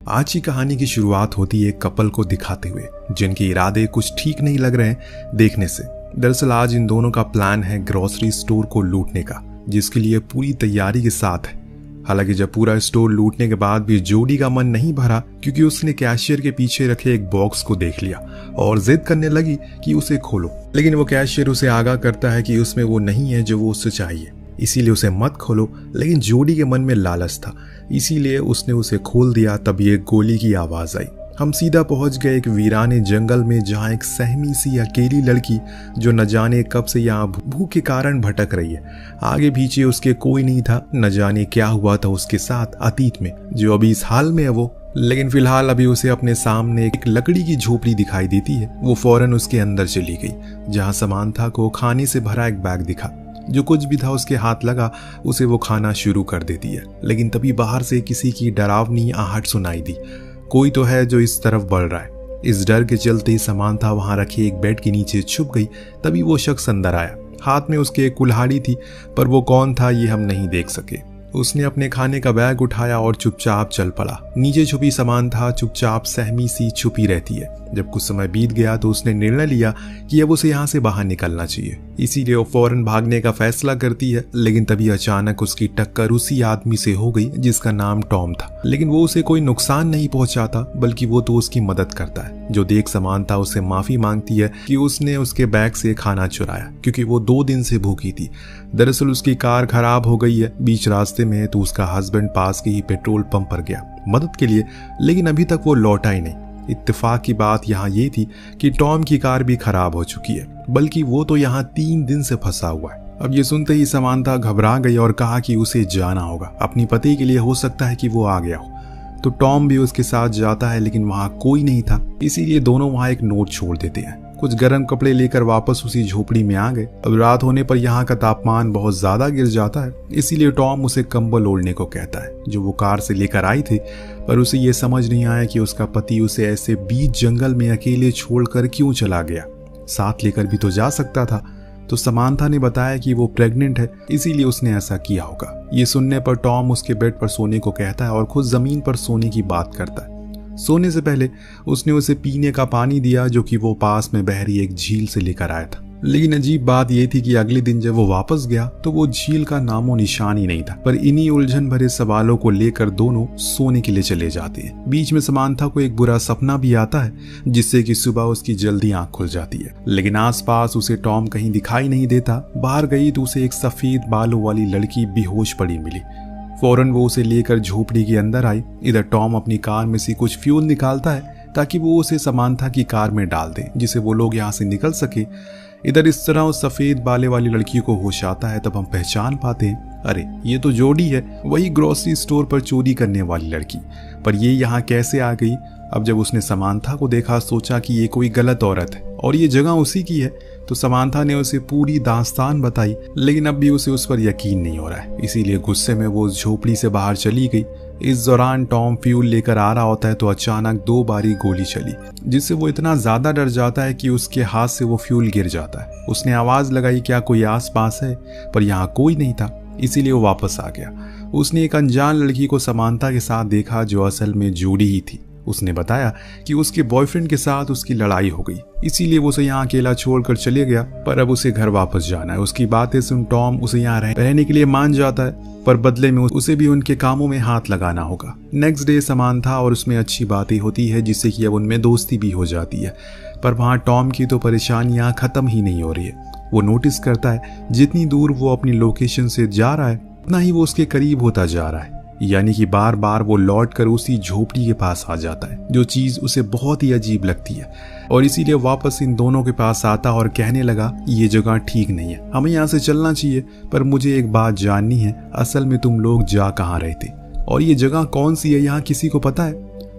आज की कहानी की शुरुआत होती है एक कपल को दिखाते हुए जिनके इरादे कुछ ठीक नहीं लग रहे हैं देखने से। दरअसल आज इन दोनों का प्लान है ग्रोसरी स्टोर को लूटने का, जिसके लिए पूरी तैयारी के साथ है। हालांकि जब पूरा स्टोर लूटने के बाद भी जोडी का मन नहीं भरा, क्योंकि उसने कैशियर के पीछे रखे एक बॉक्स को देख लिया और जिद करने लगी कि उसे खोलो। लेकिन वो कैशियर उसे आगाह करता है कि उसमें वो नहीं है जो वो उससे चाहिए, इसीलिए उसे मत खोलो। लेकिन जोडी के मन में लालच था, इसीलिए उसने उसे खोल दिया। तभी एक गोली की आवाज आई। हम सीधा पहुंच गए एक वीराने जंगल में, जहां एक सहमी सी अकेली लड़की जो न जाने कब से यहाँ भूख के कारण भटक रही है। आगे पीछे उसके कोई नहीं था, न जाने क्या हुआ था उसके साथ अतीत में जो अभी इस हाल में है वो। लेकिन फिलहाल अभी उसे अपने सामने एक लकड़ी की झोपड़ी दिखाई देती है। वो फौरन उसके अंदर चली गई, जहाँ समांथा को खाने से भरा एक बैग दिखा। जो कुछ भी था उसके हाथ लगा, उसे वो खाना शुरू कर देती है। लेकिन तभी बाहर से किसी की डरावनी आहट सुनाई दी। कोई तो है जो इस तरफ बढ़ रहा है। इस डर के चलते ही समांथा वहां रखे एक बेड के नीचे छुप गई। तभी वो शख्स अंदर आया। हाथ में उसके एक कुल्हाड़ी थी, पर वो कौन था ये हम नहीं देख सके। उसने अपने खाने का बैग उठाया और चुपचाप चल पड़ा। नीचे छुपी समांथा चुपचाप सहमी सी छुपी रहती है। जब कुछ समय बीत गया तो उसने निर्णय लिया कि अब उसे यहाँ से बाहर निकलना चाहिए, इसीलिए वो फौरन भागने का फैसला करती है। लेकिन तभी अचानक उसकी टक्कर उसी आदमी से हो गई जिसका नाम टॉम था। लेकिन वो उसे कोई नुकसान नहीं पहुंचाता, बल्कि वो तो उसकी मदद करता है। जो देख समांथा उससे माफी मांगती है कि उसने उसके बैग से खाना चुराया, क्योंकि वो 2 दिन से भूखी थी। दरअसल उसकी कार खराब हो गई है बीच रास्ते में, तो उसका हस्बैंड पास के ही पेट्रोल पंप पर गया मदद के लिए, लेकिन अभी तक वो लौटा ही नहीं। इत्तेफाक की बात यहाँ ये थी कि टॉम की कार भी खराब हो चुकी है, बल्कि वो तो यहाँ 3 दिन से फंसा हुआ है। अब ये सुनते ही समांथा घबरा गई और कहा कि उसे जाना होगा अपनी पति के लिए, हो सकता है कि वो आ गया हो। तो टॉम भी उसके साथ जाता है, लेकिन वहां कोई नहीं था, इसीलिए दोनों वहां एक नोट छोड़ देते हैं। कुछ गर्म कपड़े लेकर वापस उसी झोपड़ी में आ गए। अब रात होने पर यहाँ का तापमान बहुत ज्यादा गिर जाता है, इसीलिए टॉम उसे कंबल ओढ़ने को कहता है, जो वो कार से लेकर आई थी। पर उसे ये समझ नहीं आया कि उसका पति उसे ऐसे बीच जंगल में अकेले छोड़कर क्यों चला गया। साथ लेकर भी तो जा सकता था। तो समांथा ने बताया कि वो प्रेग्नेंट है, इसीलिए उसने ऐसा किया होगा। ये सुनने पर टॉम उसके बेड पर सोने को कहता है और खुद जमीन पर सोने की बात करता है। सोने से पहले उसने उसे पीने का पानी दिया, जो कि वो पास में बह रही एक झील से लेकर आया था। लेकिन अजीब बात यह थी कि अगले दिन जब वो वापस गया तो वो झील का नामो निशान ही नहीं था। पर इन्हीं उलझन भरे सवालों को लेकर दोनों सोने के लिए चले जाते हैं। बीच में समांथा को एक बुरा सपना भी आता है, जिससे कि सुबह उसकी जल्दी आंख खुल जाती है। लेकिन आसपास उसे टॉम कहीं दिखाई नहीं देता। बाहर गई तो उसे एक सफेद बालों वाली लड़की बेहोश पड़ी मिली। फौरन वो उसे लेकर झोपड़ी के अंदर आई। इधर टॉम अपनी कार में से कुछ फ्यूल निकालता है ताकि वो उसे समांथा की कार में डाल दे, जिससे वो लोग यहाँ से निकल सके। इधर इस तरह उस सफेद बाले वाली लड़की को होश आता है। तब हम पहचान पाते हैं, अरे ये तो जोडी है, वही ग्रोसरी स्टोर पर चोरी करने वाली लड़की। पर ये यहाँ कैसे आ गई? अब जब उसने समांथा को देखा, सोचा कि ये कोई गलत औरत है और ये जगह उसी की है। तो समांथा ने उसे पूरी दास्तान बताई, लेकिन अब भी उसे उस पर यकीन नहीं हो रहा है, इसीलिए गुस्से में वो झोपड़ी से बाहर चली गई। इस दौरान टॉम फ्यूल लेकर आ रहा होता है तो अचानक 2 बारी गोली चली, जिससे वो इतना ज्यादा डर जाता है कि उसके हाथ से वो फ्यूल गिर जाता है। उसने आवाज लगाई, क्या कोई आस पास है? पर यहाँ कोई नहीं था, इसीलिए वो वापस आ गया। उसने एक अनजान लड़की को समांथा के साथ देखा, जो असल में जोडी ही थी। उसने बताया कि उसके बॉयफ्रेंड के साथ उसकी लड़ाई हो गई, इसीलिए वो उसे यहाँ अकेला छोड़कर चले गया। पर अब उसे घर वापस जाना है। उसकी बातें सुन टॉम उसे यहाँ रहने के लिए मान जाता है, पर बदले में उसे भी उनके कामों में हाथ लगाना होगा। नेक्स्ट डे समांथा और उसमें अच्छी बातें होती है, जिससे कि अब उनमें दोस्ती भी हो जाती है। पर वहाँ टॉम की तो परेशानियाँ खत्म ही नहीं हो रही है। वो नोटिस करता है जितनी दूर वो अपनी लोकेशन से जा रहा है, उतना ही वो उसके करीब होता जा रहा है। यानी कि बार बार वो लौट कर उसी झोपड़ी के पास आ जाता है, जो चीज उसे बहुत ही अजीब लगती है। और इसीलिए वापस इन दोनों के पास आता और कहने लगा, ये जगह ठीक नहीं है, हमें यहाँ से चलना चाहिए। पर मुझे एक बात जाननी है, असल में तुम लोग जा कहाँ रहे थे और ये जगह कौन सी है, यहाँ किसी को पता है?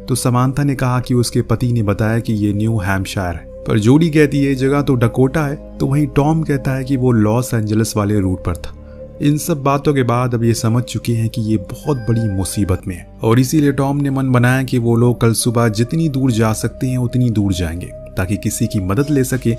तो समांथा ने कहा कि उसके पति ने बताया कि ये न्यू हैम्पशायर है। पर जोडी कहती है जगह तो डकोटा है। तो वहीं टॉम कहता है कि वो लॉस एंजलिस वाले रूट पर था। इन सब बातों के बाद अब ये समझ चुके हैं कि ये बहुत बड़ी मुसीबत में है, और इसीलिए टॉम ने मन बनाया कि वो लोग कल सुबह जितनी दूर जा सकते हैं उतनी दूर जाएंगे, ताकि किसी की मदद ले सके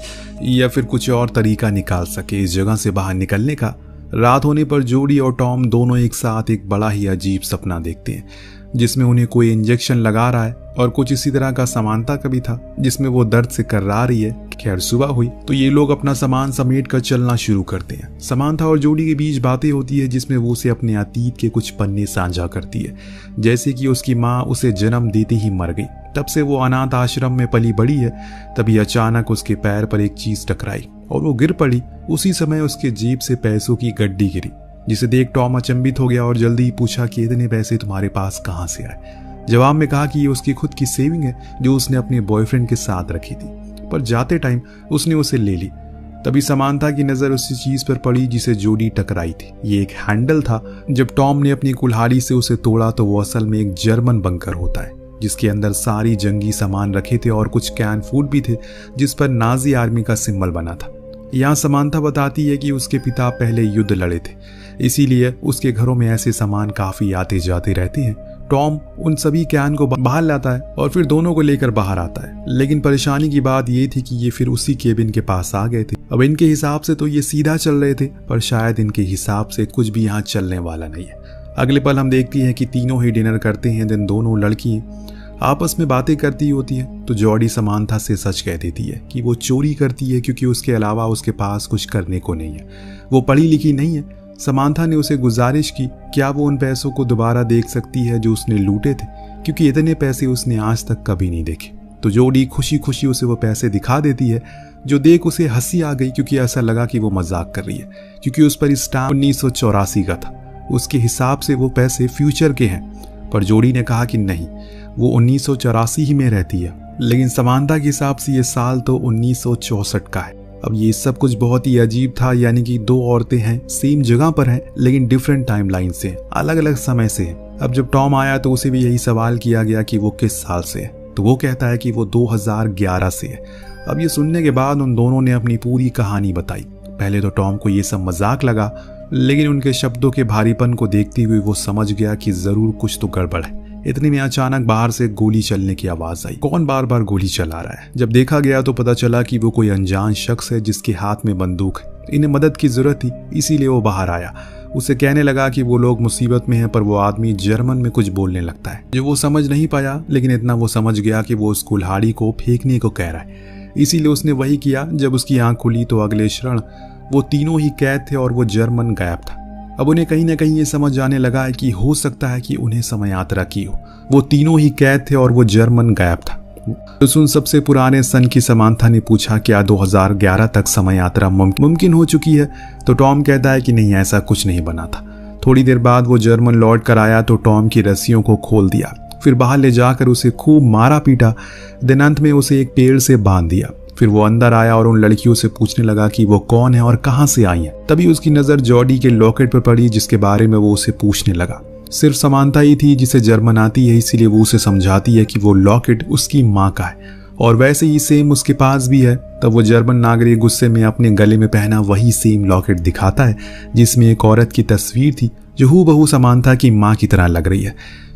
या फिर कुछ और तरीका निकाल सके इस जगह से बाहर निकलने का। रात होने पर जोडी और टॉम दोनों एक साथ एक बड़ा ही अजीब सपना देखते हैं। जिसमें उन्हें कोई इंजेक्शन लगा रहा है, और कुछ इसी तरह का समानता का भी था जिसमें वो दर्द से कर्रा रही है। खैर सुबह हुई तो ये लोग अपना सामान समेट कर चलना शुरू करते हैं। समानता और जोडी के बीच बातें होती है जिसमें वो उसे अपने अतीत के कुछ पन्ने साझा करती है, जैसे कि उसकी माँ उसे जन्म देते ही मर गई, तब से वो अनाथ आश्रम में पली बड़ी है। तभी अचानक उसके पैर पर एक चीज टकराई और वो गिर पड़ी। उसी समय उसके जेब से पैसों की गड्डी गिरी, जिसे देख टॉम अचंभित हो गया और जल्दी ही पूछा कि इतने पैसे तुम्हारे पास कहाँ से आए। जवाब में कहा कि ये उसकी खुद की सेविंग है जो उसने अपने बॉयफ्रेंड के साथ रखी थी, पर जाते टाइम उसने उसे ले ली। तभी समानता की नजर उसी चीज पर पड़ी जिसे जोडी टकराई थी। ये एक हैंडल था। जब टॉम ने अपनी कुल्हाड़ी से उसे तोड़ा तो वो असल में एक जर्मन बंकर होता है, जिसके अंदर सारी जंगी सामान रखे थे और कुछ कैन फूड भी थे जिस पर नाजी आर्मी का सिंबल बना था। यहाँ समानता बताती है कि उसके पिता पहले युद्ध लड़े थे, इसीलिए उसके घरों में ऐसे सामान काफी आते जाते रहते हैं। टॉम उन सभी कैन को बाहर लाता है और फिर दोनों को लेकर बाहर आता है, लेकिन परेशानी की बात ये थी कि ये फिर उसी केबिन के पास आ गए थे। अब इनके हिसाब से तो ये सीधा चल रहे थे, पर शायद इनके हिसाब से कुछ भी यहाँ चलने वाला नहीं है। अगले पल हम देखती हैं कि तीनों ही डिनर करते हैं। दिन दोनों लड़की आपस में बातें करती होती है तो जॉडी समानता से सच कह देती है कि वो चोरी करती है क्योंकि उसके अलावा उसके पास कुछ करने को नहीं है, वो पढ़ी लिखी नहीं है। समानता ने उसे गुजारिश की क्या वो उन पैसों को दोबारा देख सकती है जो उसने लूटे थे, क्योंकि इतने पैसे उसने आज तक कभी नहीं देखे। तो जॉडी खुशी खुशी उसे वो पैसे दिखा देती है, जो देख उसे हंसी आ गई क्योंकि ऐसा लगा कि वो मजाक कर रही है, क्योंकि उस पर स्टाम्प 1984 का था। उसके हिसाब से वो पैसे फ्यूचर के हैं, पर जॉडी ने कहा कि नहीं, वो 1984 ही में रहती है, लेकिन समानता के हिसाब से ये साल तो 1964 का है। अब ये सब कुछ बहुत ही अजीब था, यानी कि दो औरतें हैं, सेम जगह पर हैं, लेकिन डिफरेंट टाइमलाइन से, अलग अलग समय से हैं। अब जब टॉम आया तो उसे भी यही सवाल किया गया कि वो किस साल से है, तो वो कहता है कि वो 2011 से है। अब ये सुनने के बाद उन दोनों ने अपनी पूरी कहानी बताई। पहले तो टॉम को ये सब मजाक लगा, लेकिन उनके शब्दों के भारीपन को देखते हुए वो समझ गया कि जरूर कुछ तो गड़बड़ है। इतने में अचानक बाहर से गोली चलने की आवाज आई। कौन बार बार गोली चला रहा है? जब देखा गया तो पता चला कि वो कोई अनजान शख्स है जिसके हाथ में बंदूक है। इन्हें मदद की जरूरत थी, इसीलिए वो बाहर आया। उसे कहने लगा कि वो लोग मुसीबत में हैं, पर वो आदमी जर्मन में कुछ बोलने लगता है जो वो समझ नहीं पाया, लेकिन इतना वो समझ गया कि वो उस कुल्हाड़ी को फेंकने को कह रहा है। इसीलिए उसने वही किया। जब उसकी आंख खुली तो अगले क्षण वो तीनों ही कैद थे और वो जर्मन गायब था। अब उन्हें कहीं ना कहीं ये समझ आने लगा है कि हो सकता है कि उन्हें समय यात्रा की हो। वो तीनों ही कैद थे और वो जर्मन गायब था। तो सुन सबसे पुराने सन की समानता ने पूछा क्या 2011 तक समय यात्रा मुमकिन हो चुकी है? तो टॉम कहता है कि नहीं, ऐसा कुछ नहीं बना था। थोड़ी देर बाद वो जर्मन लौट कर आया तो टॉम की रस्सियों को खोल दिया, फिर बाहर ले जाकर उसे खूब मारा पीटा। दिन अंत में उसे एक पेड़ से बांध दिया। फिर वो अंदर आया और उन लड़कियों से पूछने लगा कि वो कौन है और कहां से आई हैं। तभी उसकी नजर जॉडी के लॉकेट पर पड़ी, जिसके बारे में वो उसे पूछने लगा। सिर्फ समानता ही थी जिसे जर्मन आती है, इसीलिए वो उसे समझाती है कि वो लॉकेट उसकी माँ का है और वैसे ही सेम उसके पास भी है। तब वो जर्मन नागरिक गुस्से में अपने गले में पहना वही सेम लॉकेट दिखाता है जिसमें एक औरत की तस्वीर थी जो हूबहू समानता की माँ की तरह लग रही है।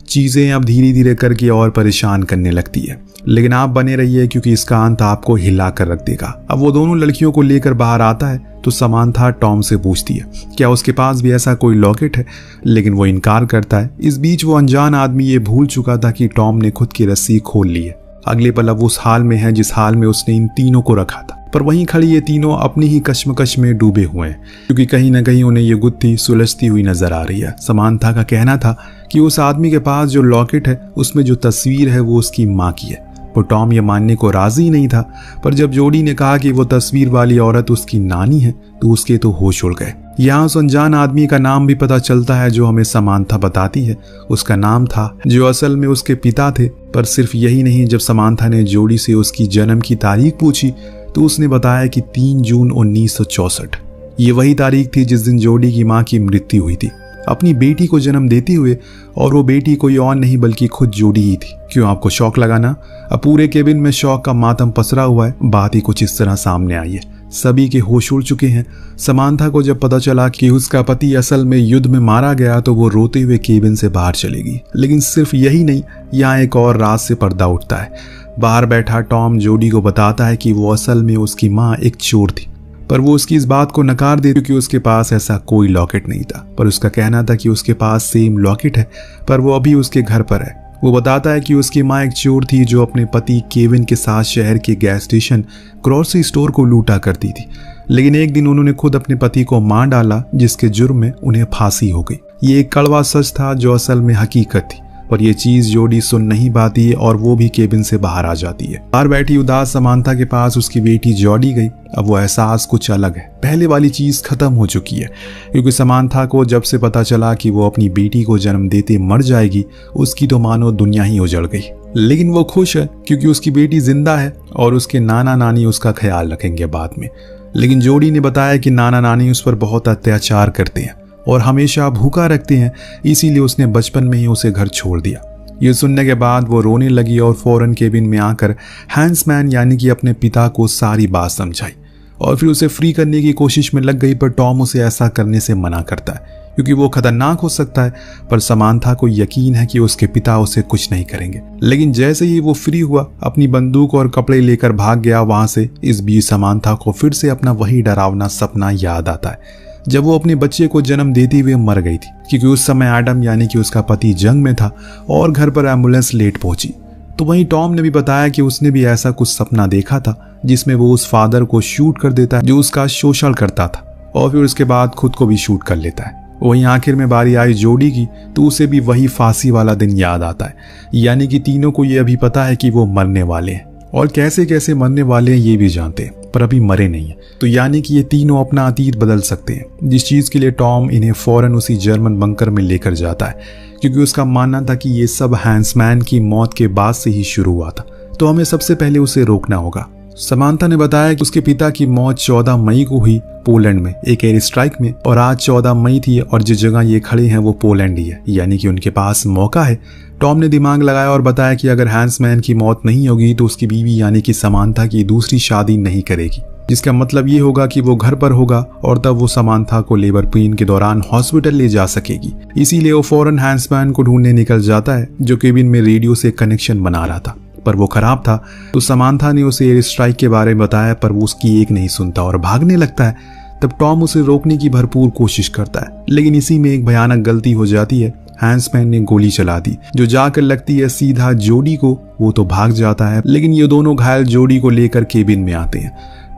चीजें अब धीरे धीरे करके और परेशान करने लगती है, लेकिन आप बने रहिए क्योंकि इसका अंत आपको हिला कर रख देगा। अब वो दोनों लड़कियों को लेकर बाहर आता है तो समानता टॉम से पूछती है क्या उसके पास भी ऐसा कोई लॉकेट है, लेकिन वो इनकार करता है। इस बीच वो अनजान आदमी ये भूल चुका था कि टॉम ने खुद की रस्सी खोल ली है। अगले पल अब उस हाल में है जिस हाल में उसने इन तीनों को रखा था, पर वहीं खड़ी ये तीनों अपनी ही कश्मकश में डूबे हुए हैं, क्योंकि कहीं ना कहीं उन्हें ये गुत्थी सुलझती हुई नजर आ रही है। समानता का कहना था कि उस आदमी के पास जो लॉकेट है उसमें जो तस्वीर है वो उसकी माँ की है, पर टॉम ये मानने को राजी नहीं था। पर जब जॉडी ने कहा कि वो तस्वीर वाली औरत उसकी नानी है तो उसके तो होश उड़ गए। यहाँ उस अनजान आदमी का नाम भी पता चलता है जो हमें समानता बताती है। उसका नाम था जो असल में उसके पिता थे। पर सिर्फ यही नहीं, जब समानता ने जॉडी से उसकी जन्म की तारीख पूछी तो उसने बताया कि 3 जून 1964। ये वही तारीख थी जिस दिन जॉडी की माँ की मृत्यु हुई थी अपनी बेटी को जन्म देते हुए, और वो बेटी कोई और नहीं बल्कि खुद जॉडी ही थी। क्यों आपको शौक लगाना? अब पूरे केबिन में शौक का मातम पसरा हुआ है। बात ही कुछ इस तरह सामने आई है, सभी के होश उड़ चुके हैं। समानता को जब पता चला कि उसका पति असल में युद्ध में मारा गया तो वो रोते हुए केबिन से बाहर चलेगी। लेकिन सिर्फ यही नहीं, यहाँ एक और राज से पर्दा उठता है। बाहर बैठा टॉम जॉडी को बताता है कि वो असल में उसकी माँ एक चोर थी, पर वो उसकी इस बात को नकार दे क्योंकि उसके पास ऐसा कोई लॉकेट नहीं था। पर उसका कहना था कि उसके पास सेम लॉकेट है, पर वो अभी उसके घर पर है। वो बताता है कि उसकी माँ एक चोर थी जो अपने पति केविन के साथ शहर के गैस स्टेशन ग्रोसरी स्टोर को लूटा करती थी, लेकिन एक दिन उन्होंने खुद अपने पति को मार डाला, जिसके जुर्म में उन्हें फांसी हो गई। ये एक कड़वा सच था जो असल में हकीकत थी, पर यह चीज जोडी सुन नहीं पाती और वो भी केबिन से बाहर आ जाती है। बाहर बैठी उदास समांथा के पास उसकी बेटी जॉडी गई। अब वो एहसास कुछ अलग है, पहले वाली चीज खत्म हो चुकी है, क्योंकि समांथा को जब से पता चला कि वो अपनी बेटी को जन्म देते मर जाएगी, उसकी तो मानो दुनिया ही उजड़ गई। लेकिन वो खुश है क्योंकि उसकी बेटी जिंदा है और उसके नाना नानी उसका ख्याल रखेंगे बाद में। लेकिन जोडी ने बताया कि नाना नानी उस पर बहुत अत्याचार करते हैं और हमेशा भूखा रखते हैं, इसीलिए उसने बचपन में ही उसे घर छोड़ दिया। ये सुनने के बाद वो रोने लगी और फौरन केबिन में आकर हैंसमैन यानी कि अपने पिता को सारी बात समझाई और फिर उसे फ्री करने की कोशिश में लग गई। पर टॉम उसे ऐसा करने से मना करता है क्योंकि वो खतरनाक हो सकता है, पर समांथा को यकीन है कि उसके पिता उसे कुछ नहीं करेंगे। लेकिन जैसे ही वो फ्री हुआ, अपनी बंदूक और कपड़े लेकर भाग गया वहां से। इस बीच समांथा को फिर से अपना वही डरावना सपना याद आता है जब वो अपने बच्चे को जन्म देते हुए मर गई थी, क्योंकि उस समय एडम यानी कि उसका पति जंग में था और घर पर एम्बुलेंस लेट पहुंची। तो वहीं टॉम ने भी बताया कि उसने भी ऐसा कुछ सपना देखा था जिसमें वो उस फादर को शूट कर देता है जो उसका शोषण करता था और फिर उसके बाद खुद को भी शूट कर लेता है। वहीं आखिर में बारी आई जोडी की, तो उसे भी वही फांसी वाला दिन याद आता है। यानी कि तीनों को ये अभी पता है कि वो मरने वाले हैं और कैसे कैसे मरने वाले हैं ये भी जानते हैं, पर अभी मरे नहीं है। तो यानी कि ये तीनों अपना अतीत बदल सकते हैं, जिस चीज के लिए टॉम इन्हें फौरन उसी जर्मन बंकर में लेकर जाता है, क्योंकि उसका मानना था कि ये सब हैंसमैन की मौत के बाद से ही शुरू हुआ था। तो हमें सबसे पहले उसे रोकना होगा। समांथा ने बताया कि उसके पिता की मौत 14 मई को हुई पोलैंड में एक एयर स्ट्राइक में, और आज 14 मई थी और जिस जगह ये खड़े हैं वो पोलैंड ही है, यानी कि उनके पास मौका है। टॉम ने दिमाग लगाया और बताया कि अगर हैंसमैन की मौत नहीं होगी तो उसकी बीवी यानी कि समांथा की दूसरी शादी नहीं करेगी, जिसका मतलब ये होगा कि वो घर पर होगा और तब वो समांथा को लेबर पेन के दौरान हॉस्पिटल ले जा सकेगी। इसीलिए वो फौरन हैंसमैन को ढूंढने निकल जाता है जो केबिन में रेडियो से कनेक्शन बना रहा था, पर वो खराब था। तो समांथा ने उसे एयर स्ट्राइक के बारे में बताया, पर वो उसकी एक नहीं सुनता और भागने लगता है। तब टॉम उसे रोकने की भरपूर कोशिश करता है, लेकिन इसी में एक भयानक गलती हो जाती है। हैंसमैन ने गोली चला दी जो जाकर लगती है सीधा जोडी को। वो तो भाग जाता है, लेकिन ये दोनों घायल जोडी को लेकर केबिन में आते हैं।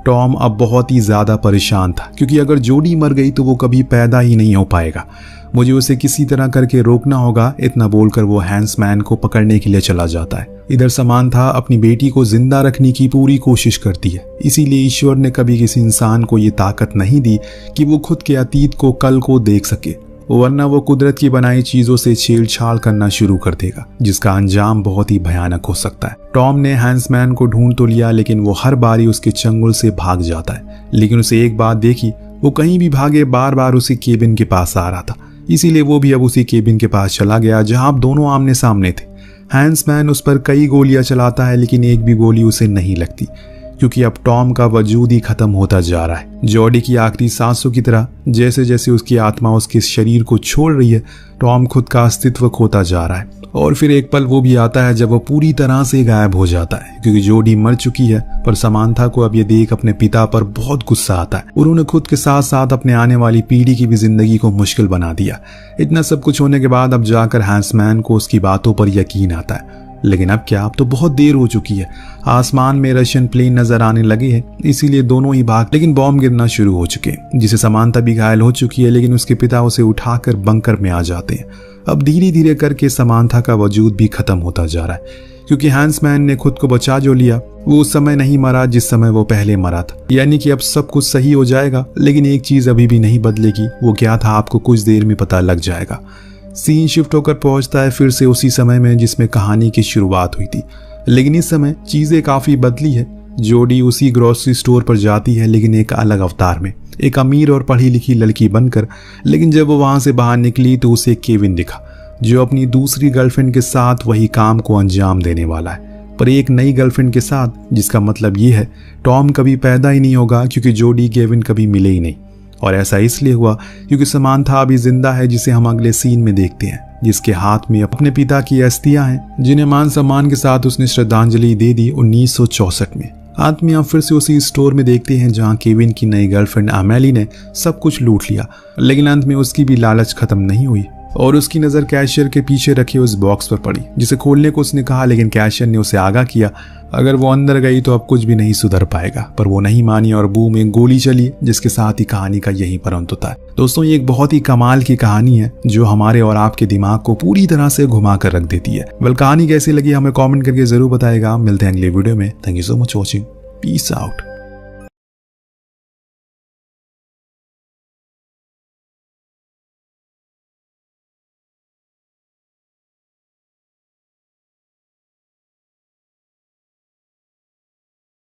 टॉम अब बहुत ही ज्यादा परेशान था, क्योंकि अगर जोडी मर गई तो वो कभी पैदा ही नहीं हो पाएगा। मुझे उसे किसी तरह करके रोकना होगा, इतना बोलकर वो हैंसमैन को पकड़ने के लिए चला जाता है। इधर समांथा अपनी बेटी को जिंदा रखने की पूरी कोशिश करती है, इसीलिए ईश्वर ने कभी किसी इंसान को ये ताकत नहीं दी कि वो खुद के अतीत को कल को देख सके, वरना वो कुदरत की बनाई चीजों से छेड़छाड़ करना शुरू कर देगा, जिसका अंजाम बहुत ही भयानक हो सकता है। टॉम ने हैंसमैन को ढूंढ तो लिया, लेकिन वो हर बारी उसके चंगुल से भाग जाता है। लेकिन उसे एक बात देखी, वो कहीं भी भागे बार बार उसी केबिन के पास आ रहा था, इसीलिए वो भी अब उसी केबिन के पास चला गया जहां अब दोनों आमने सामने थे। हैंसमैन उस पर कई गोलियां चलाता है, लेकिन एक भी गोली उसे नहीं लगती, क्योंकि अब टॉम का वजूद ही खत्म होता जा रहा है। जॉडी की आखिरी सांसों की तरह जैसे जैसे उसकी आत्मा उसके शरीर को छोड़ रही है, टॉम खुद का अस्तित्व खोता जा रहा है। और फिर एक पल वो भी आता है जब वो पूरी तरह से गायब हो जाता है, क्योंकि जोडी मर चुकी है। पर समांथा को अब ये देख अपने पिता पर बहुत गुस्सा आता है। उन्होंने खुद के साथ साथ अपने आने वाली पीढ़ी की भी जिंदगी को मुश्किल बना दिया। इतना सब कुछ होने के बाद अब जाकर हैंसमैन को उसकी बातों पर यकीन आता है। लेकिन अब क्या, अब तो बहुत देर हो चुकी है। आसमान में रशियन प्लेन नजर आने लगे हैं, इसीलिए दोनों ही भाग, लेकिन बॉम्ब गिरना शुरू हो चुके हैं, जिसे समांथा भी घायल हो चुकी है। लेकिन उसके पिता उसे उठाकर बंकर में आ जाते हैं। अब धीरे धीरे करके समांथा का वजूद भी खत्म होता जा रहा है, क्योंकि हैंसमैन ने खुद को बचा जो लिया, वो उस समय नहीं मरा जिस समय वो पहले मरा था। यानी कि अब सब कुछ सही हो जाएगा, लेकिन एक चीज अभी भी नहीं बदलेगी। वो क्या था आपको कुछ देर में पता लग जाएगा। सीन शिफ्ट होकर पहुंचता है फिर से उसी समय में जिसमें कहानी की शुरुआत हुई थी, लेकिन इस समय चीजें काफी बदली है। जोडी उसी ग्रोसरी स्टोर पर जाती है, लेकिन एक अलग अवतार में, एक अमीर और पढ़ी लिखी लड़की बनकर। लेकिन जब वो वहां से बाहर निकली तो उसे केविन दिखा, जो अपनी दूसरी गर्लफ्रेंड के साथ वही काम को अंजाम देने वाला है, पर एक नई गर्लफ्रेंड के साथ, जिसका मतलब ये है टॉम कभी पैदा ही नहीं होगा, क्योंकि जोडी केविन कभी मिले ही नहीं। और ऐसा इसलिए हुआ क्योंकि समांथा अभी जिंदा है, जिसे हम अगले सीन में देखते हैं, जिसके हाथ में अपने पिता की अस्थियां हैं, जिन्हें मान सम्मान के साथ उसने श्रद्धांजलि दे दी 1964 में। अंत में हम फिर से उसी स्टोर में देखते हैं जहां केविन की नई गर्लफ्रेंड अमेली ने सब कुछ लूट लिया, लेकिन अंत में उसकी भी लालच खत्म नहीं हुई और उसकी नज़र कैशियर के पीछे रखे उस बॉक्स पर पड़ी, जिसे खोलने को उसने कहा, लेकिन कैशियर ने उसे आगाह किया अगर वो अंदर गई तो अब कुछ भी नहीं सुधर पाएगा। पर वो नहीं मानी और बूम एक गोली चली, जिसके साथ ही कहानी का यही पर अंत होता है। दोस्तों, ये एक बहुत ही कमाल की कहानी है जो हमारे और आपके दिमाग को पूरी तरह से घुमा कर रख देती है। कहानी कैसी लगी हमें कॉमेंट करके जरूर बताएगा। मिलते हैं अगले वीडियो में। Thank you so much watching. Peace out.